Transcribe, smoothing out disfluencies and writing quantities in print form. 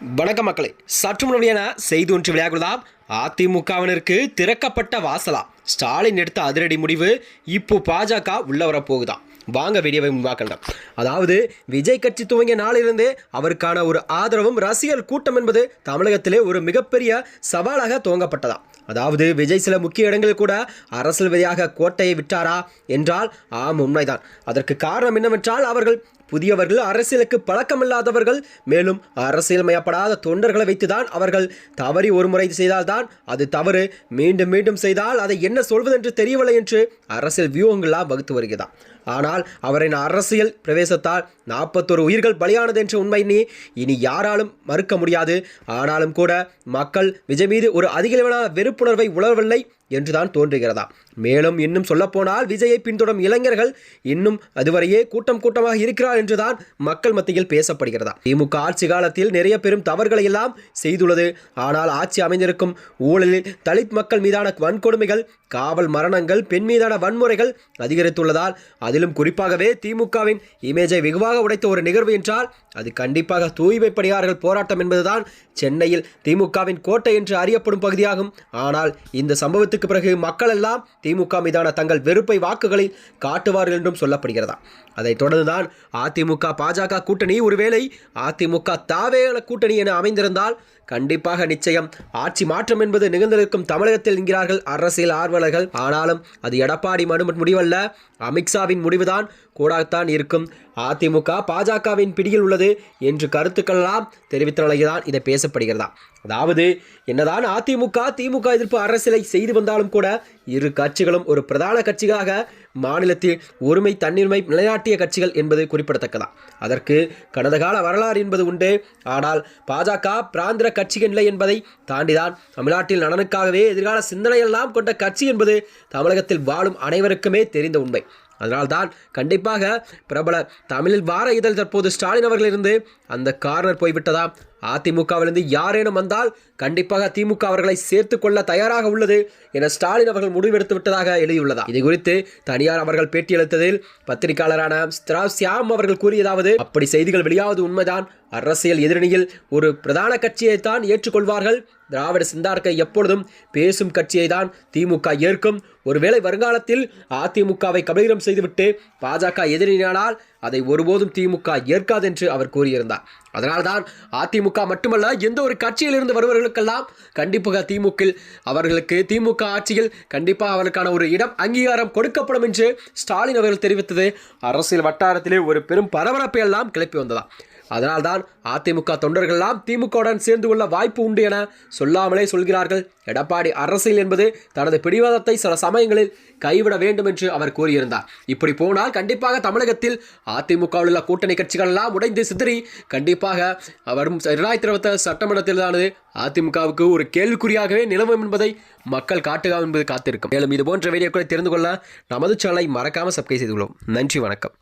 வணக்க மக்களே, சற்று முன்னாடியான செய்தி ஒன்று விளையாடுவதாம். அதிமுகவினருக்கு திறக்கப்பட்ட வாசலா, ஸ்டாலின் எடுத்த அதிரடி முடிவு. இப்போ பாஜக உள்ள வரப்போகுதான். வாங்க வீடியோவை முன்பாக்கலாம். அதாவது விஜய் கட்சி துவங்கிய நாளிலிருந்தே அவருக்கான ஒரு ஆதரவும் ரசிகர் கூட்டம் என்பது தமிழகத்திலே ஒரு மிகப்பெரிய சவாலாக துவங்கப்பட்டதாம். அதாவது விஜய் சில முக்கிய இடங்களில் கூட அரசியல்வாதியாக கோட்டையை விட்டாரா என்றால் ஆம், உண்மைதான். அதற்கு காரணம் என்னவென்றால் அவர்கள் புதியவர்கள், அரசியலுக்கு பழக்கமில்லாதவர்கள், மேலும் அரசியல்மயப்படாத தொண்டர்களை வைத்துதான் அவர்கள் தவறி ஒரு முறை செய்தால்தான் அது தவறு, மீண்டும் மீண்டும் செய்தால் அதை என்ன சொல்வதென்று தெரியவில்லை என்று அரசியல் வியூகங்களாக வகுத்து வருகிறதாம். ஆனால் அவரின் அரசியல் பிரவேசத்தால் 41 உயிர்கள் பலியானது என்ற உண்மை இனி யாராலும் மறுக்க முடியாது. ஆனாலும் கூட மக்கள் விஜய் மீது ஒரு அதிகளவிலான வெறுப்புணர்வை உணரவில்லை என்றுதான் தோன்றுகிறதா. மேலும் இன்னும் சொல்லப்போனால் விஜயை பின்தொடரும் இளைஞர்கள் இன்னும் அதுவரையே கூட்டமாக இருக்கிறார் என்றுதான் மக்கள் மத்தியில் பேசப்படுகிறதா. திமுக ஆட்சி காலத்தில் நிறைய பெரும் தவறுகளை எல்லாம் செய்துள்ளது. ஆனால் ஆட்சி அமைந்திருக்கும் ஊழலில் தலித் மக்கள் மீதான வன்கொடுமைகள், காவல் மரணங்கள், பெண் மீதான வன்முறைகள் அதிகரித்துள்ளதால், அதிலும் குறிப்பாகவே திமுகவின் இமேஜை வெகுவாக உடைத்த ஒரு நிகழ்வு என்றால் அது கண்டிப்பாக தூய்மை பணியாளர்கள் போராட்டம் என்பதுதான். சென்னையில் திமுகவின் கோட்டை என்று அறியப்படும் பகுதியாகும். ஆனால் இந்த சம்பவத்துக்கு பிறகு மக்கள் எல்லாம் திமுக மீதான தங்கள் வெறுப்பை வாக்குகளில் காட்டுவார்கள் என்றும் சொல்லப்படுகிறதா. அதைத் தொடர்ந்துதான் அதிமுக பாஜக கூட்டணி ஒருவேளை அதிமுக தாவேல கூட்டணி என அமைந்திருந்தால் கண்டிப்பாக நிச்சயம் ஆட்சி மாற்றம் என்பது நிகழ்ந்திருக்கும் தமிழகத்தில் என்கிறார்கள் அரசியல் ஆர்வலர்கள். ஆனாலும் அது எடப்பாடி முடிவல்ல, அமித்ஷாவின் முடிவுதான் கூடத்தான் இருக்கும். அதிமுக பாஜகவின் பிடியில் உள்ளது என்று கருத்துக்கள்லாம் தெரிவித்த நிலையில்தான் இதை பேசப்படுகிறதா. அதாவது என்னதான் அதிமுக திமுக எதிர்ப்பு அரசியலை செய்து வந்தாலும் கூட இரு கட்சிகளும் ஒரு பிரதான கட்சிகளாக மாநிலத்தில் ஒருமை தன்னிருமை நிலைநாட்டிய கட்சிகள் என்பது குறிப்பிடத்தக்கதா. அதற்கு கடந்த கால வரலாறு என்பது உண்டு. ஆனால் பாஜக பிராந்திர கட்சிகள் இல்லை என்பதை தாண்டிதான் தமிழ்நாட்டில் நலனுக்காகவே எதிர்கால சிந்தனையெல்லாம் கொண்ட கட்சி என்பது தமிழகத்தில் வாழும் அனைவருக்குமே தெரிந்த உண்மை. அதனால்தான் கண்டிப்பாக பிரபல தமிழில் வார இதழ் தற்போது ஸ்டாலின் அவர்களிருந்து அந்த கார்னர் போய்விட்டதா. அதிமுகவிலிருந்து யாரேனும் வந்தால் கண்டிப்பாக திமுக அவர்களை சேர்த்து கொள்ள தயாராக உள்ளது என ஸ்டாலின் அவர்கள் முடிவெடுத்து விட்டதாக எழுதியுள்ளதா. இது குறித்து தனியார் அவர்கள் பேட்டியளித்ததில் பத்திரிகையாளரான ஷியாம் அவர்கள் கூறியதாவது, அப்படி செய்திகள் வெளியாவது உண்மைதான். அரசியல் எதிரணியில் ஒரு பிரதான கட்சியை தான் ஏற்றுக்கொள்வார்கள். திராவிட சிந்தார்க்கை எப்பொழுதும் பேசும் கட்சியை தான் திமுக ஏற்கும். ஒருவேளை வருங்காலத்தில் அதிமுகவை கபலீகரம் செய்துவிட்டு பாஜக எதிரினால் அதை ஒருபோதும் திமுக ஏற்காது என்று அவர் கூறியிருந்தார். அதனால்தான் அதிமுக மட்டுமல்ல, எந்த ஒரு கட்சியிலிருந்து வருபவர்களுக்கெல்லாம் கண்டிப்பாக திமுக ஆட்சியில் கண்டிப்பாக அவர்களுக்கான ஒரு இடம் அங்கீகாரம் கொடுக்கப்படும் என்று ஸ்டாலின் அவர்கள் தெரிவித்தது அரசியல் வட்டாரத்திலே ஒரு பெரும் பரபரப்பை எல்லாம் கிளப்பி வந்ததா. அதனால்தான் அதிமுக தொண்டர்கள்லாம் திமுகவுடன் சேர்ந்து கொள்ள வாய்ப்பு உண்டு என சொல்லாமலே சொல்கிறார்கள். எடப்பாடி அரசியல் என்பது தனது பிடிவாதத்தை சில சமயங்களில் கைவிட வேண்டும் என்று அவர் கூறியிருந்தார். இப்படி போனால் கண்டிப்பாக தமிழகத்தில் அதிமுகவில் உள்ள கூட்டணி கட்சிகள் எல்லாம் உடைந்து சிதறி கண்டிப்பாக வரும் 2020 சட்டமன்றத்தில்தானது அதிமுகவுக்கு ஒரு கேள்விக்குறியாகவே நிலவும் என்பதை மக்கள் காட்டுக என்பது காத்திருக்கும். மேலும் இது போன்ற வீடியோக்களை தெரிந்து கொள்ள நமது சேனலை மறக்காமல் சப்ஸ்கிரைப் செய்து கொள்ளும். நன்றி, வணக்கம்.